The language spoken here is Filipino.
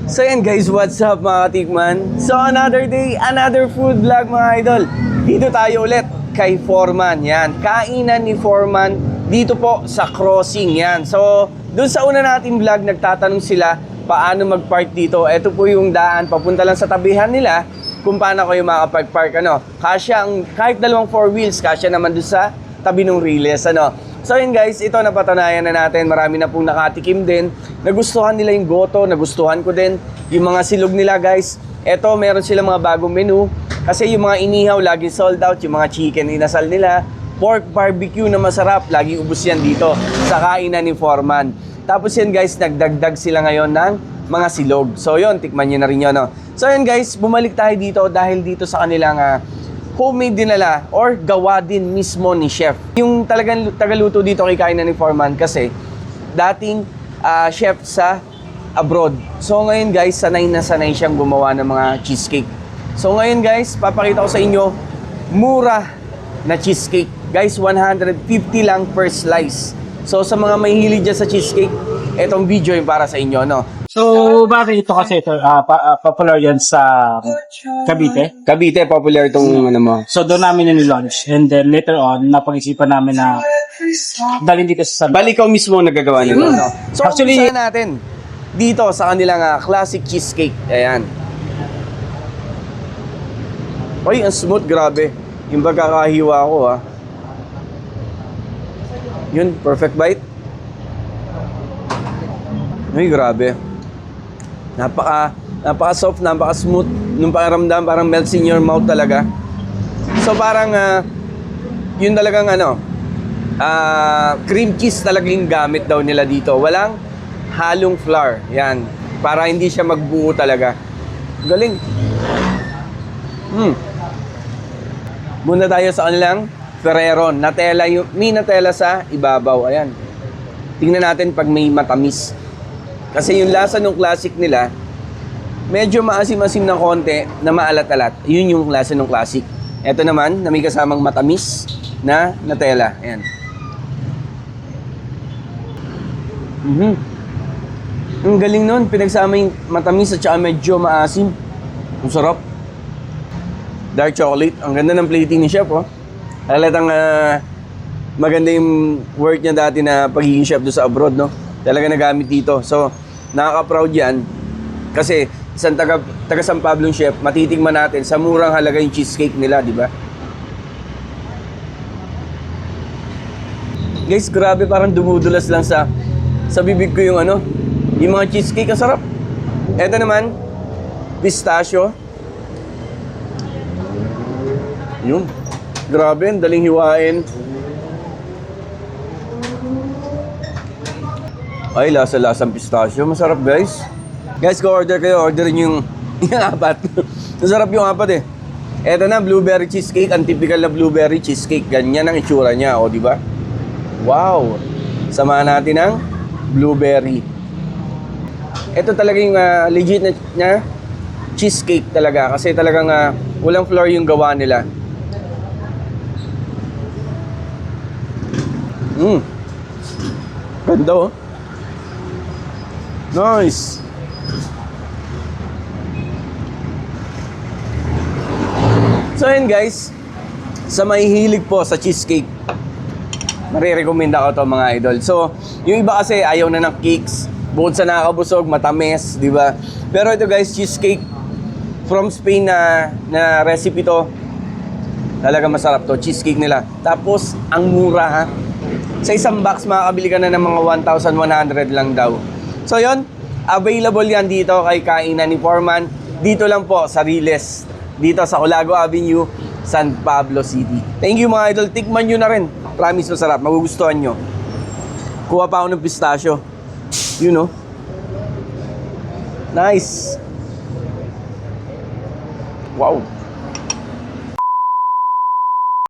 So yan guys, what's up mga katikman? So another day, another food vlog mga idol. Dito tayo ulit kay Foreman. Yan, kainan ni Foreman dito po sa crossing. Yan. So dun sa una nating vlog, nagtatanong sila paano mag-park dito. Ito po yung daan, papunta lang sa tabihan nila kung paano kayo makapag-park. Kasya ang kahit dalawang four wheels, kasya naman dun sa tabi ng Riles. So yun guys, ito napatunayan na natin. Marami na pong nakatikim din. Nagustuhan nila yung goto, nagustuhan ko din yung mga silog nila guys. Ito, meron silang mga bagong menu. Kasi yung mga inihaw, laging sold out. Yung mga chicken, inasal nila. Pork barbecue na masarap, laging ubos yan dito sa kainan ni Foreman. Tapos yan guys, nagdagdag sila ngayon ng mga silog. So yun, tikman nyo na rin yun. So yun guys, bumalik tayo dito dahil dito sa kanilang homemade din nila or gawa din mismo ni chef. Yung talagang tagaluto dito kay kainan ni Foreman kasi dating chef sa abroad. So ngayon guys, sanay na sanay siyang gumawa ng mga cheesecake. So ngayon guys, papakita ko sa inyo mura na cheesecake. Guys, 150 lang per slice. So sa mga may hilig dyan sa cheesecake, etong video yung para sa inyo, So, bakit ito kasi ito, popular yan sa Cavite? Cavite, popular itong mo. So, doon namin nil-launch. And then later on, napag-isipan namin na dalhin dito sa San. Bali, ikaw mismo ang naggagawa nito, So, Actually, actually, natin dito sa kanilang classic cheesecake. Ayan. Ay, ang smooth, grabe. Yung pagkakahiwa ko, Yun, perfect bite. Ay, grabe. Napaka-soft, napaka-smooth. Nung pakiramdam, parang melts in your mouth talaga. So, parang, yun talagang cream cheese talagang gamit daw nila dito. Walang halong flour. Yan. Para hindi siya magbuo talaga. Galing. Muna tayo sa kanilang Ferrero. Nutella, may Nutella sa ibabaw. Ayan. Tingnan natin pag may matamis. Kasi yung lasa ng classic nila, medyo maasim-asim ng konti na maalat-alat. Yun yung lasa ng classic. Ito naman, na may kasamang matamis na Nutella. Ayan. Ang galing nun. Pinagsama yung matamis at saka medyo maasim. Ang sarap. Dark chocolate. Ang ganda ng plating ni chef, Halatang maganda yung work niya dati na pagiging chef doon sa abroad, Talaga nagamit dito. So, nakaka-proud yan. Kasi, isang taga San Pablo chef, matitigman natin sa murang halaga yung cheesecake nila, di ba? Guys, grabe, parang dumudulas lang sa bibig ko yung yung mga cheesecake, ang sarap. Ito naman, pistachio. Yun. Grabe, daling hiwain. Ay, lasa-lasang pistachio. Masarap, guys. Guys, kung order kayo, orderin yung apat. Masarap yung apat, Eto na, blueberry cheesecake. Ang typical na blueberry cheesecake. Ganyan ang itsura niya, di ba? Wow! Samahan natin ng blueberry. Ito talaga yung legit na cheesecake talaga. Kasi talagang walang flour yung gawa nila. Ganda, Nice. So yun guys, sa may hilig po sa cheesecake, marirecommend ako to mga idol. So, yung iba kasi ayaw na ng cakes, bukod sa nakakabusog, matamis, di ba? Pero ito guys, cheesecake from Spain na recipe to. Talaga masarap to, cheesecake nila. Tapos, ang mura Sa isang box, makakabili ka na ng mga 1,100 lang daw. So yun, available yan dito kay kainan ni Foreman. Dito lang po sa Riles, dito sa Olago Avenue, San Pablo City. Thank you mga idol, tikman nyo na rin. Promise masarap, magugustuhan nyo. Kuha pa ako ng pistachio. Nice. Wow.